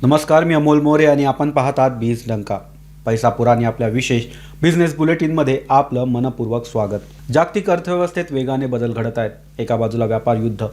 नमस्कार, मी अमोल मोरे आणि आपण पाहत आहात बीज डंका. पैसा पुराणी आपल्या विशेष बिझनेस बुलेटिनमध्ये आपलं मनपूर्वक स्वागत. जागतिक अर्थव्यवस्थेत वेगाने बदल घडत आहेत. एका बाजूला व्यापार युद्ध,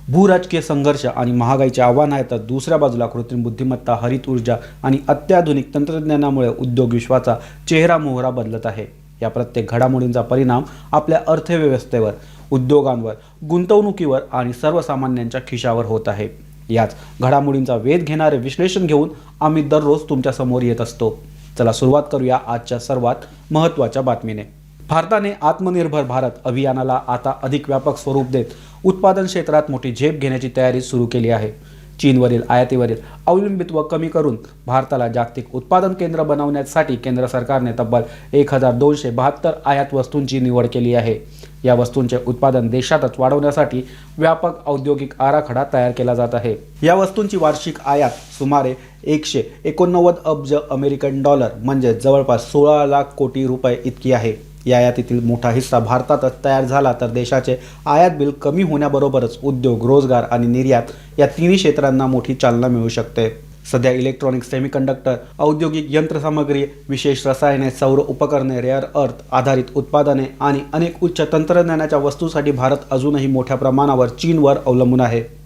भूराजकीय संघर्ष आणि महागाईचे आव्हान आहे, तर दुसऱ्या बाजूला कृत्रिम बुद्धिमत्ता, हरित ऊर्जा आणि अत्याधुनिक तंत्रज्ञानामुळे उद्योग विश्वाचा चेहरा मोहरा बदलत आहे. या प्रत्येक घडामोडींचा परिणाम आपल्या अर्थव्यवस्थेवर, उद्योगांवर, गुंतवणुकीवर आणि सर्वसामान्यांच्या खिशावर होत आहे. याच घडामोडींचा वेध घेणारे विश्लेषण घेऊन आम्ही दररोज तुमच्या समोर येत असतो. चला सुरुवात करूया आजच्या सर्वात महत्त्वाच्या बातमीने. भारताने आत्मनिर्भर भारत अभियानाला आता अधिक व्यापक स्वरूप देत उत्पादन क्षेत्रात मोठी झेप घेण्याची तयारी सुरू केली आहे. चीनवरील आयातीवरील अवलंबित्व कमी करून भारताला जागतिक उत्पादन केंद्र बनवण्यासाठी केंद्र सरकारने तब्बल 1272 आयात वस्तूंची निवड केली आहे. या वस्तूंचे उत्पादन देशातच वाढवण्यासाठी व्यापक औद्योगिक आराखडा तयार केला जात आहे. या वस्तूंची वार्षिक आयात सुमारे 189 अब्ज अमेरिकन डॉलर म्हणजे जवळपास 16 लाख कोटी रुपये इतकी आहे. या आयातीतील मोठा हिस्सा भारतातच तयार झाला तर देशाचे आयात बिल कमी होण्याबरोबरच उद्योग, रोजगार आणि निर्यात या तिन्ही क्षेत्रांना मोठी चालना मिळू शकते. सध्या इलेक्ट्रॉनिक्स, सेमीकंडक्टर, औद्योगिक यंत्रसामग्री, विशेष रसायने, सौर उपकरणे, रेअर अर्थ आधारित उत्पादने आणि अनेक उच्च तंत्रज्ञानाच्या वस्तूंसाठी भारत अजूनही मोठ्या प्रमाणावर चीनवर अवलंबून आहे.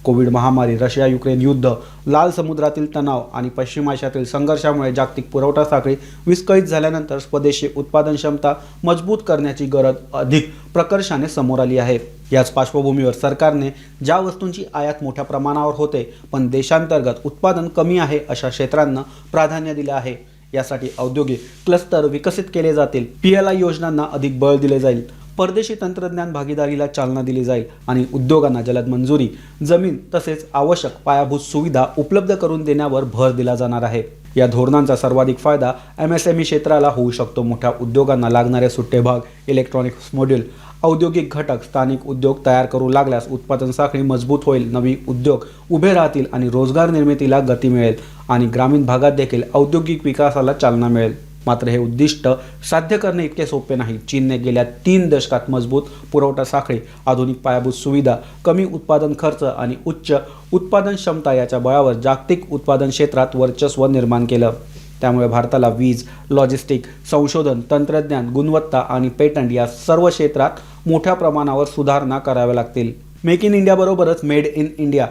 कोविड महामारी, रशिया-युक्रेन युद्ध, लाल समुद्रातील तणाव आणि पश्चिम आशियातील संघर्षामुळे जागतिक पुरवठा साखळी विस्कळीत झाल्यानंतर स्वदेशी उत्पादन क्षमता मजबूत करण्याची गरज अधिक प्रकर्षाने समोर आली आहे. याच पार्श्वभूमीवर सरकारने ज्या वस्तूंची आयात मोठ्या प्रमाणावर होते पण देशांतर्गत उत्पादन कमी आहे अशा क्षेत्रांना प्राधान्य दिले आहे. यासाठी औद्योगिक क्लस्टर विकसित केले जातील, PLI योजनांना अधिक बळ दिले जाईल, परदेशी तंत्रज्ञान भागीदारीला चालना दिली जाईल आणि उद्योगांना जलद मंजुरी, जमीन तसेच आवश्यक पायाभूत सुविधा उपलब्ध करून देण्यावर भर दिला जाणार आहे. या धोरणांचा सर्वाधिक फायदा MSME क्षेत्राला होऊ शकतो. मोठ्या उद्योगांना लागणारे सुट्टे भाग, इलेक्ट्रॉनिक्स मॉड्यूल, औद्योगिक घटक स्थानिक उद्योग तयार करू लागल्यास उत्पादन साखळी मजबूत होईल, नवी उद्योग उभे राहतील आणि रोजगार निर्मितीला गती मिळेल आणि ग्रामीण भागात देखील औद्योगिक विकासाला चालना मिळेल. मात्र हे उद्दिष्ट साध्य करणे इतके सोपे नाही. चीनने गेल्या 3 दशकात मजबूत पुरवठा साखळी, आधुनिक पायाभूत सुविधा, कमी उत्पादन खर्च आणि उच्च उत्पादन क्षमता याच्या बळावर जागतिक उत्पादन क्षेत्रात वर्चस्व निर्माण केलं. त्यामुळे भारताला वीज, लॉजिस्टिक, संशोधन, तंत्रज्ञान, गुणवत्ता आणि पेटंट या सर्व क्षेत्रात मोठ्या प्रमाणावर सुधारणा कराव्या लागतील. मेक इन इंडियाबरोबरच मेड इन इंडिया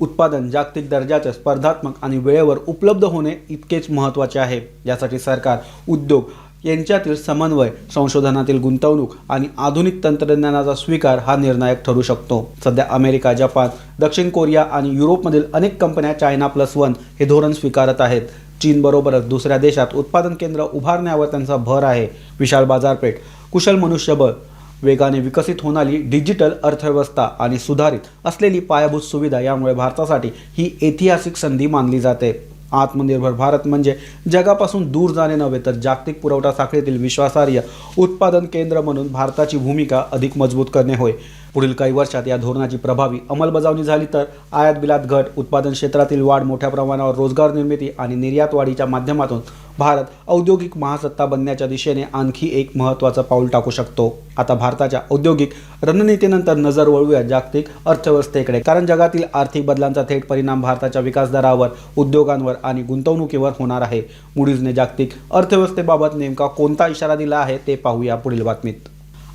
उत्पादन जागतिक दर्जाचे, स्पर्धात्मक आणि वेळेवर उपलब्ध होणे इतकेच महत्त्वाचे आहे. यासाठी सरकार, उद्योग यांच्यातील समन्वय, संशोधनातील गुंतवणूक आणि आधुनिक तंत्रज्ञानाचा स्वीकार हा निर्णायक ठरू शकतो. सध्या अमेरिका, जपान, दक्षिण कोरिया आणि युरोपमधील अनेक कंपन्या China+1 हे धोरण स्वीकारत आहेत. चीनबरोबरच दुसऱ्या देशात उत्पादन केंद्र उभारण्यावर त्यांचा भर आहे. विशाल बाजारपेठ, कुशल मनुष्यबळ, वेगाने विकसित होणारी डिजिटल अर्थव्यवस्था आणि सुधारित असलेली पायाभूत सुविधा यामुळे भारतासाठी ही ऐतिहासिक संधी मानली जाते. आत्मनिर्भर भारत म्हणजे जगापासून दूर जाणे नव्हे, तर जागतिक पुरवठा साखळीतील विश्वासार्ह उत्पादन केंद्र म्हणून भारताची भूमिका अधिक मजबूत करणे होय. पुढील काही वर्षात या धोरणाची प्रभावी अंमलबजावणी झाली तर आयात बिलात घट, उत्पादन क्षेत्रातील वाढ, मोठ्या प्रमाणावर रोजगार निर्मिती आणि निर्यात वाढीच्या माध्यमातून भारत औद्योगिक महासत्ता बनण्याच्या दिशेने आणखी एक महत्त्वाचं पाऊल टाकू शकतो. आता भारताच्या औद्योगिक रणनीतीनंतर नजर वळूया जागतिक अर्थव्यवस्थेकडे, कारण जगातील आर्थिक बदलांचा थेट परिणाम भारताच्या विकास दरावर, उद्योगांवर आणि गुंतवणुकीवर होणार आहे. मूडीजने जागतिक अर्थव्यवस्थेबाबत नेमका कोणता इशारा दिला आहे ते पाहूया पुढील बातमीत.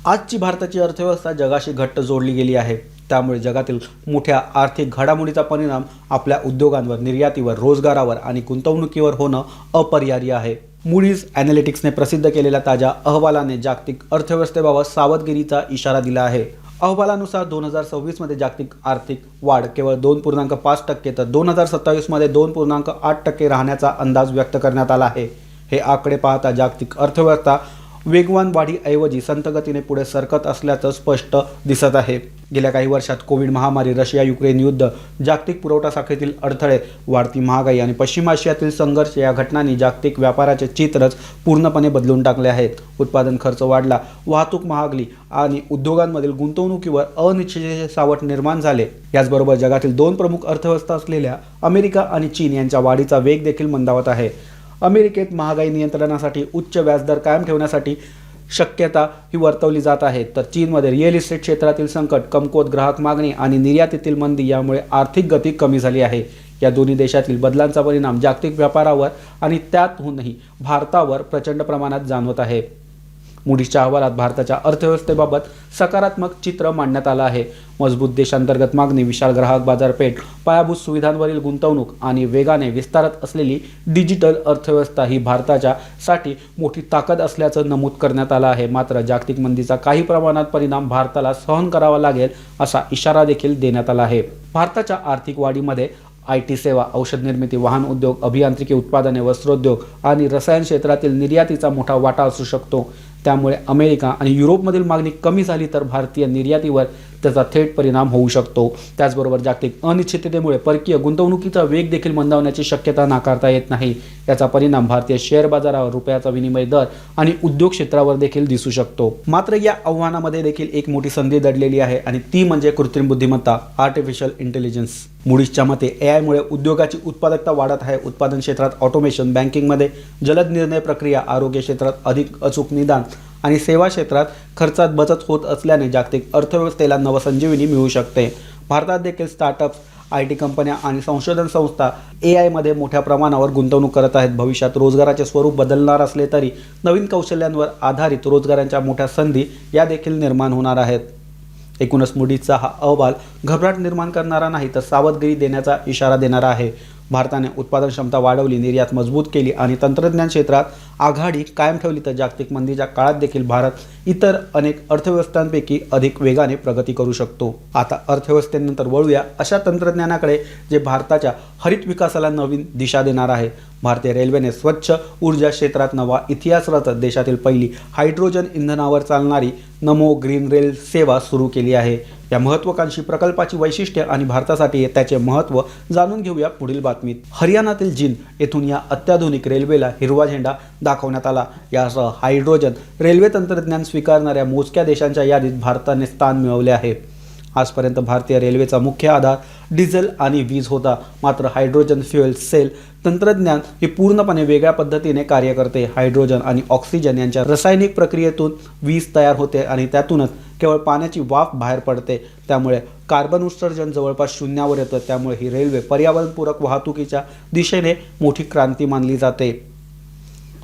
आजची भारताची अर्थव्यवस्था जगाशी घट्ट जोडली गेली आहे. त्यामुळे जगातील मोठ्या आर्थिक घडामोडीचा परिणाम आपल्या उद्योगांवर, निर्यातीवर, रोजगारावर आणि गुंतवणुकीवर होणं अपरिहार्य आहे. मूडीज ॲनालिटिक्सने प्रसिद्ध केलेल्या ताज्या अहवालाने जागतिक अर्थव्यवस्थेबाबत सावधगिरीचा इशारा दिला आहे. अहवालानुसार 2026 जागतिक आर्थिक वाढ केवळ 2.5% तर 2027 2.8% राहण्याचा अंदाज व्यक्त करण्यात आला आहे. हे आकडे पाहता जागतिक अर्थव्यवस्था वेगवान वाढीऐवजी संथ गतीने पुढे सरकत असल्याचं स्पष्ट दिसत आहे. गेल्या काही वर्षात कोविड महामारी, रशिया-युक्रेन युद्ध, जागतिक पुरवठा साखळीतील अडथळे, वाढती महागाई आणि पश्चिम आशियातील संघर्ष या घटनांनी जागतिक व्यापाराचे चित्रच पूर्णपणे बदलून टाकले आहेत. उत्पादन खर्च वाढला, वाहतूक महागली आणि उद्योगांमधील गुंतवणुकीवर अनिश्चिततेचे सावट निर्माण झाले. याचबरोबर जगातील 2 प्रमुख अर्थव्यवस्था असलेल्या अमेरिका आणि चीन यांच्या वाढीचा वेग देखील मंदावत आहे. अमेरिकेत महागाई नियंत्रणासाठी उच्च व्याजदर कायम ठेवण्यासाठी शक्यता ही वर्तवली जात आहे, तर चीनमध्ये रिअल इस्टेट क्षेत्रातील संकट, कमकुवत ग्राहक मागणी आणि निर्यातीतील मंदी यामुळे आर्थिक गती कमी झाली आहे. या दोन्ही देशातील बदलांचा परिणाम जागतिक व्यापारावर आणि त्यातूनही भारतावर प्रचंड प्रमाणात जाणवत आहे. मूडीजच्या अहवालात भारताच्या अर्थव्यवस्थेबाबत सकारात्मक चित्र मांडण्यात आलं आहे. मजबूत देशांतर्गत मागणी, विशाल ग्राहक बाजारपेठ, पायाभूत सुविधांवरील गुंतवणूक आणि वेगाने विस्तारत असलेली डिजिटल अर्थव्यवस्था ही भारताच्या साठी मोठी ताकद असल्याचं नमूद करण्यात आलं आहे. मात्र जागतिक मंदीचा काही प्रमाणात परिणाम भारताला सहन करावा लागेल असा इशारा देखील देण्यात आला आहे. भारताच्या आर्थिक वाढीमध्ये IT सेवा, औषध निर्मिती, वाहन उद्योग, अभियांत्रिकी उत्पादने, वस्त्रोद्योग आणि रसायन क्षेत्रातील निर्यातीचा मोठा वाटा असू शकतो. त्यामुळे अमेरिका आणि युरोपमधील मागणी कमी झाली तर भारतीय निर्यातीवर त्याचा थेट परिणाम होऊ शकतो. त्याचबरोबर जागतिक अनिश्चिततेमुळे परकीय गुंतवणुकीचा वेग देखील मंदावण्याची शक्यता नाकारता येत नाही. याचा परिणाम भारतीय शेअर बाजारावर, रुपयाचा विनिमय दर आणि उद्योग क्षेत्रावर देखील दिसू शकतो. मात्र या आव्हानामध्ये देखील एक मोठी संधी दडलेली आहे आणि ती म्हणजे कृत्रिम बुद्धिमत्ता, आर्टिफिशियल इंटेलिजन्स. मूडीजच्या मते AI मुळे उद्योगाची उत्पादकता वाढत आहे. उत्पादन क्षेत्रात ऑटोमेशन, बँकिंगमध्ये जलद निर्णय प्रक्रिया, आरोग्य क्षेत्रात अधिक अचूक निदान आणि सेवा क्षेत्रात खर्चात बचत होत असल्याने जागतिक अर्थव्यवस्थेला नवसंजीवनी मिळू शकते. भारतात देखील स्टार्टअप्स, IT कंपन्या आणि संशोधन संस्था AI मध्ये मोठ्या प्रमाणावर गुंतवणूक करत आहेत. भविष्यात रोजगाराचे स्वरूप बदलणार असले तरी नवीन कौशल्यांवर आधारित रोजगारांच्या मोठ्या संधी या देखील निर्माण होणार आहेत. एकूणच मूडीजचा हा अहवाल घबराट निर्माण करणारा नाही तर सावधगिरी देण्याचा इशारा देणारा आहे. भारताने उत्पादन क्षमता वाढवली, निर्यात मजबूत केली आणि तंत्रज्ञान क्षेत्रात आघाडी कायम ठेवली तर जागतिक मंदीच्या काळात देखील भारत इतर अनेक अर्थव्यवस्थांपैकी अधिक वेगाने प्रगती करू शकतो. आता अर्थव्यवस्थेनंतर वळूया अशा तंत्रज्ञानाकडे जे भारताच्या हरित विकासाला नवीन दिशा देणार आहे. भारतीय रेल्वेने स्वच्छ ऊर्जा क्षेत्रात नवा इतिहास रचत देशातील पहिली हायड्रोजन इंधनावर चालणारी नमो ग्रीन रेल सेवा सुरू केली आहे. या महत्त्वाकांक्षी प्रकल्पाची वैशिष्ट्ये आणि भारतासाठी त्याचे महत्त्व जाणून घेऊया पुढील बातमीत. हरियाणातील जिंद येथून या अत्याधुनिक रेल्वेला हिरवा झेंडा दाखवण्यात आला. यासह हायड्रोजन रेल्वे तंत्रज्ञान स्वीकारणाऱ्या मोजक्या देशांच्या यादीत भारताने स्थान मिळवले आहे. आजपर्यंत भारतीय रेल्वेचा मुख्य आधार डिझेल आणि वीज होता. मात्र हायड्रोजन फ्युएल सेल तंत्रज्ञान हे पूर्णपणे वेगळ्या पद्धतीने कार्य करते. हायड्रोजन आणि ऑक्सिजन यांच्या रासायनिक प्रक्रियेतून वीज तयार होते आणि त्यातूनच केवळ पाण्याची वाफ बाहेर पडते. त्यामुळे कार्बन उत्सर्जन जवळपास शून्यावर येतं. त्यामुळे ही रेल्वे पर्यावरणपूरक वाहतुकीच्या दिशेने मोठी क्रांती मानली जाते.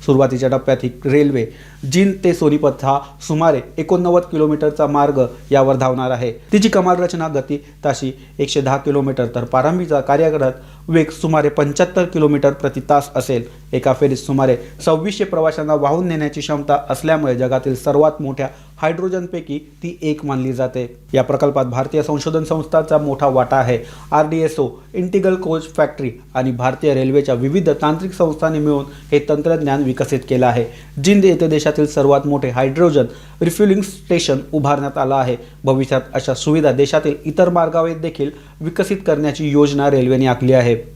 सुरुवातीच्या टप्प्यात ही रेल्वे जिंद ते सोनीपत हा सुमारे 89 किलोमीटरचा मार्ग यावर धावणार आहे. तिची कमाल रचना गती ताशी 110 किलोमीटर तर प्रारंभीचा कार्यरत वेग सुमारे 75 किलोमीटर प्रति तास असेल. एका फेरीत सुमारे 2600 प्रवाशांना वाहून नेण्याची क्षमता असल्यामुळे जगातील सर्वात मोठ्या हायड्रोजनपैकी ती एक मानली जाते. या प्रकल्पात भारतीय संशोधन संस्थांचा मोठा वाटा आहे. RDSO, इंटिग्रल कोच फॅक्टरी आणि भारतीय रेल्वेच्या विविध तांत्रिक संस्थांनी मिळून हे तंत्रज्ञान विकसित केलं आहे. जिंद येथे देशातील सर्वात मोठे हायड्रोजन रिफ्युलिंग स्टेशन उभारण्यात आलं आहे. भविष्यात अशा सुविधा देशातील इतर मार्गावर देखील विकसित करण्याची योजना रेल्वेने आखली आहे.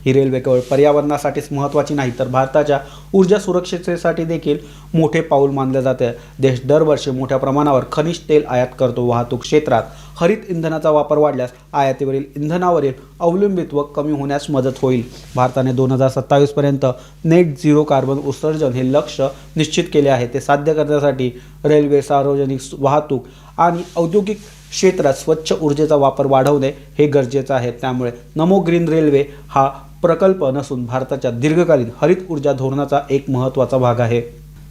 ही रेल्वे केवळ पर्यावरणासाठीच महत्त्वाची नाही तर भारताच्या ऊर्जा सुरक्षिततेसाठी देखील मोठे पाऊल मानले जाते. देश दरवर्षी मोठ्या प्रमाणावर खनिज तेल आयात करतो. वाहतूक क्षेत्रात हरित इंधनाचा वापर वाढल्यास आयातीवरील इंधनावरील अवलंबित्व कमी होण्यास मदत होईल. भारताने 2027 पर्यंत नेट झिरो कार्बन उत्सर्जन हे लक्ष्य निश्चित केले आहे. ते साध्य करण्यासाठी रेल्वे, सार्वजनिक वाहतूक आणि औद्योगिक क्षेत्रात स्वच्छ ऊर्जेचा वापर वाढवणे हे गरजेचं आहे. त्यामुळे नमो ग्रीन रेल्वे हा प्रकल्प नसून भारताच्या दीर्घकालीन हरित ऊर्जा धोरणाचा एक महत्त्वाचा भाग आहे.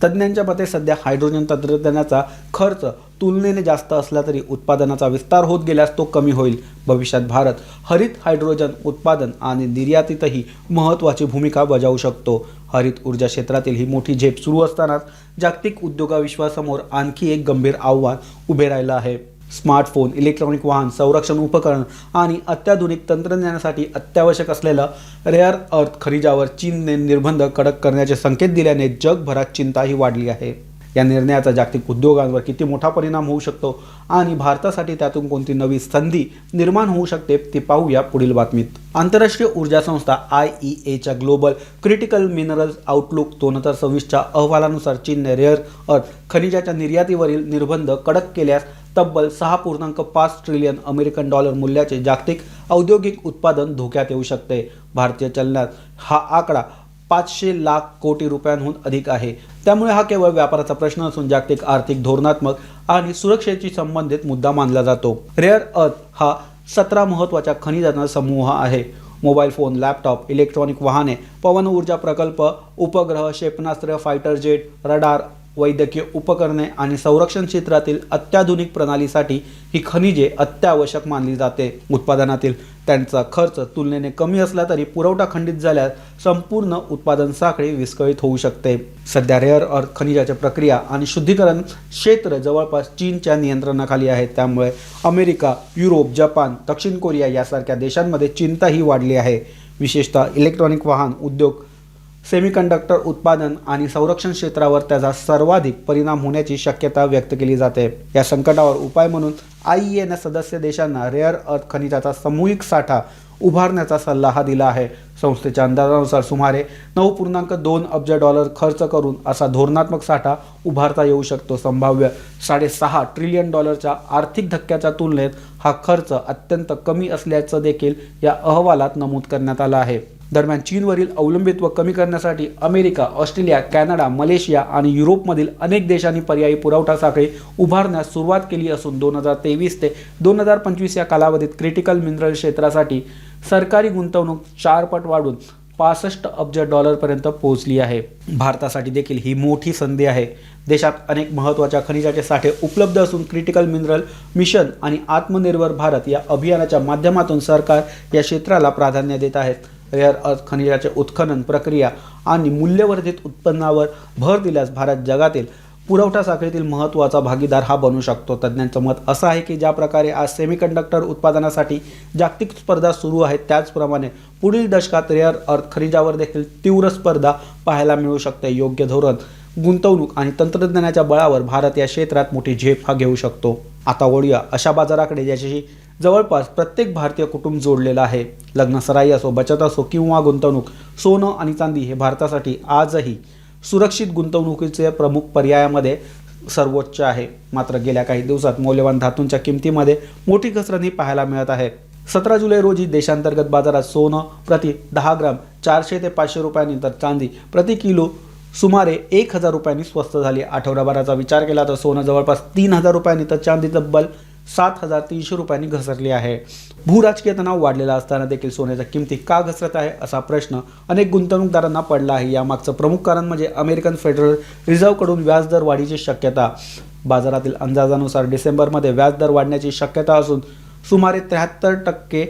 तज्ज्ञांच्या मते सध्या हायड्रोजन तंत्रज्ञानाचा खर्च तुलनेने जास्त असला तरी उत्पादनाचा विस्तार होत गेल्यास तो कमी होईल. भविष्यात भारत हरित हायड्रोजन उत्पादन आणि निर्यातीतही महत्त्वाची भूमिका बजावू शकतो. हरित ऊर्जा क्षेत्रातील ही मोठी झेप सुरू असतानाच जागतिक उद्योगाविश्वासमोर आणखी एक गंभीर आव्हान उभे राहिलं आहे. स्मार्टफोन, इलेक्ट्रॉनिक वाहन, संरक्षण उपकरण आणि अत्याधुनिक तंत्रज्ञानासाठी अत्यावश्यक असलेल्या रेअर अर्थ खनिजावर चीनने निर्बंध कडक करण्याचे संकेत दिल्याने जगभरात चिंताही वाढली आहे. या निर्णयाचा जागतिक उद्योगांवर किती मोठा परिणाम होऊ शकतो आणि भारतासाठी त्यातून कोणती नवी संधी निर्माण होऊ शकते ते पाहूया पुढील बातमीत. आंतरराष्ट्रीय ऊर्जा संस्था IEAच्या ग्लोबल क्रिटिकल मिनरल्स आउटलुक 2026च्या अहवालानुसार चीनने रेअर अर्थ खनिजाच्या निर्यातीवरील निर्बंध कडक केल्यास तब्बल 6.5 ट्रिलियन अमेरिकन डॉलर मूल्याचे जागतिक औद्योगिक उत्पादन धोक्यात येऊ शकते. भारतीय चलनात हा आकडा 500 लाख कोटी रुपयांहून अधिक आहे. त्यामुळे हा केवळ व्यापाराचा प्रश्न नसून जागतिक आर्थिक, धोरणात्मक आणि सुरक्षेशी संबंधित मुद्दा मानला जातो. रेअर अर्थ हा 17 महत्त्वाच्या खनिजांचा समूह आहे. मोबाईल फोन, लॅपटॉप, इलेक्ट्रॉनिक वाहने, पवन ऊर्जा प्रकल्प, उपग्रह, क्षेपणास्त्र, फायटर जेट, रडार, वैद्यकीय उपकरणे आणि संरक्षण क्षेत्रातील अत्याधुनिक प्रणालीसाठी ही खनिजे अत्यावश्यक मानली जाते. उत्पादनातील त्यांचा खर्च तुलनेने कमी असला तरी पुरवठा खंडित झाल्यास संपूर्ण उत्पादन साखळी विस्कळीत होऊ शकते. सध्या रेअर अर्थ खनिजाच्या प्रक्रिया आणि शुद्धीकरण क्षेत्र जवळपास चीनच्या नियंत्रणाखाली आहे. त्यामुळे अमेरिका, युरोप, जपान, दक्षिण कोरिया यासारख्या देशांमध्ये चिंताही वाढली आहे. विशेषतः इलेक्ट्रॉनिक वाहन उद्योग, सेमीकंडक्टर उत्पादन आणि संरक्षण क्षेत्रावर त्याचा सर्वाधिक परिणाम होण्याची शक्यता व्यक्त केली जाते. या संकटावर उपाय म्हणून IEA सदस्य देशांना रेअर अर्थ खनिजाचा सामूहिक साठा उभारण्याचा सल्ला दिला आहे. संस्थेच्या अंदाजानुसार सुमारे 9.2 अब्ज डॉलर खर्च करून असा धोरणात्मक साठा उभारता येऊ शकतो. संभाव्य $6.5 ट्रिलियन आर्थिक धक्क्याच्या तुलनेत हा खर्च अत्यंत कमी असल्याचं देखील या अहवालात नमूद करण्यात आलं आहे. दरम्यान चीनवरील अवलंबित्व कमी करण्यासाठी अमेरिका, ऑस्ट्रेलिया, कॅनडा, मलेशिया आणि युरोपमधील अनेक देशांनी पर्यायी पुरवठा साखळी उभारण्यास सुरुवात केली असून 2023 ते 2025 या कालावधीत क्रिटिकल मिनरल क्षेत्रासाठी सरकारी गुंतवणूक 4 पट वाढून $65 अब्ज पर्यंत पोहोचली आहे. भारतासाठी देखील ही मोठी संधी आहे. देशात अनेक महत्त्वाच्या खनिजाचे साठे उपलब्ध असून क्रिटिकल मिनरल मिशन आणि आत्मनिर्भर भारत या अभियानाच्या माध्यमातून सरकार या क्षेत्राला प्राधान्य देत आहेत. रेअर अर्थ खनिजाचे उत्खनन प्रक्रिया आणि मूल्यवर्धित उत्पन्नावर भर दिल्यास भारत जगातील पुरवठा साखळीतील महत्त्वाचा भागीदार हा बनू शकतो. तज्ज्ञांचं मत असं आहे की ज्या प्रकारे आज सेमीकंडक्टर उत्पादनासाठी जागतिक स्पर्धा सुरू आहे त्याचप्रमाणे पुढील दशकात रेअर अर्थ खनिजावर देखील तीव्र स्पर्धा पाहायला मिळू शकते. योग्य धोरण, गुंतवणूक आणि तंत्रज्ञानाच्या बळावर भारत या क्षेत्रात मोठी झेप हा घेऊ शकतो. आता वळूया अशा बाजाराकडे ज्याच्याशी जवळपास प्रत्येक भारतीय कुटुंब जोडलेला आहे. लग्नसराई असो, बचत असो किंवा गुंतवणूक, सोनं आणि चांदी हे भारतासाठी आजही सुरक्षित गुंतवणुकीचे प्रमुख पर्यायामध्ये सर्वोच्च आहे. मात्र गेल्या काही दिवसात मौल्यवान धातूंच्या किमतीमध्ये मोठी घसरण ही पाहायला मिळत आहे. 17 जुलै रोजी देशांतर्गत बाजारात सोनं प्रति 10 ग्राम 400 ते 500 रुपयांनी तर चांदी प्रति किलो सुमारे 1000 रुपयांनी स्वस्त झाली. आठवड्याभराचा विचार केला तर सोनं जवळपास 3000 रुपयांनी तर चांदी तब्बल 7300 रुपयांनी घसरली आहे. भूराजकीय तणाव वाढलेला असताना देखील सोन्याच्या किमती का घसरत आहे असा प्रश्न अनेक गुंतवणूकदारांना पडला आहे. यामागचं प्रमुख कारण म्हणजे अमेरिकन फेडरल रिझर्व्हकडून व्याजदर वाढीची शक्यता. बाजारातील अंदाजानुसार डिसेंबरमध्ये व्याजदर वाढण्याची शक्यता असून सुमारे 73%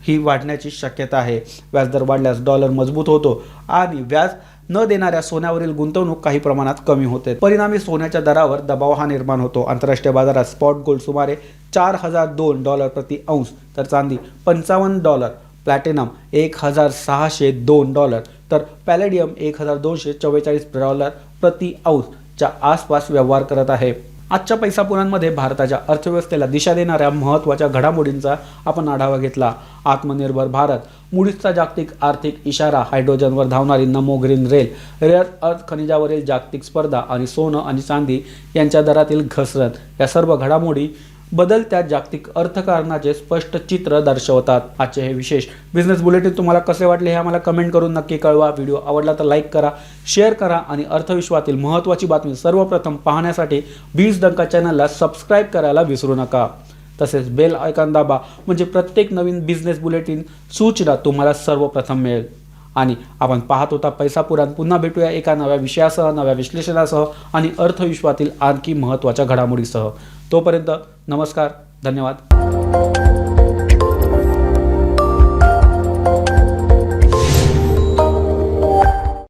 ही वाढण्याची शक्यता आहे. व्याजदर वाढल्यास डॉलर मजबूत होतो आणि व्याज न देणाऱ्या सोन्यावरील गुंतवणूक काही प्रमाणात कमी होते. परिणामी सोन्याच्या दरावर दबाव हा निर्माण होतो. आंतरराष्ट्रीय बाजारात स्पॉट गोल्ड सुमारे $4002 प्रति अंश तर चांदी $55, प्लॅटिनम $1602 तर पॅलेडियम $1244 प्रति अंशच्या आसपास व्यवहार करत आहे. आजच्या पैसापुरांमध्ये भारताच्या अर्थव्यवस्थेला दिशा देणाऱ्या महत्त्वाच्या घडामोडींचा आपण आढावा घेतला. आत्मनिर्भर भारत, मूडीजचा जागतिक आर्थिक इशारा, हायड्रोजनवर धावणारी नमो ग्रीन रेल, रेअर अर्थ खनिजावरील जागतिक स्पर्धा आणि सोनं आणि चांदी यांच्या दरातील घसरण या सर्व घडामोडी बदलत्या जागतिक अर्थकारणाचे स्पष्ट चित्र दर्शवतात. आजचे हे विशेष बिझनेस बुलेटिन तुम्हाला कसे वाटले हे आम्हाला कमेंट करून नक्की कळवा. व्हिडिओ आवडला तर लाईक करा, शेअर करा आणि अर्थविश्वातील महत्त्वाची बातमी सर्वप्रथम पाहण्यासाठी बीज डंका चॅनलला सबस्क्राईब करायला विसरू नका. तसेच बेल आयकॉन दाबा म्हणजे प्रत्येक नवीन बिझनेस बुलेटिन सूचना तुम्हाला सर्वप्रथम मिळेल. आणि आपण पाहत होता पैसा पुराण. पुन्हा भेटूया एका नव्या विषयासह, नव्या विश्लेषणासह आणि अर्थविश्वातील आणखी महत्त्वाच्या घडामोडीसह. तोपर्यंत नमस्कार, धन्यवाद.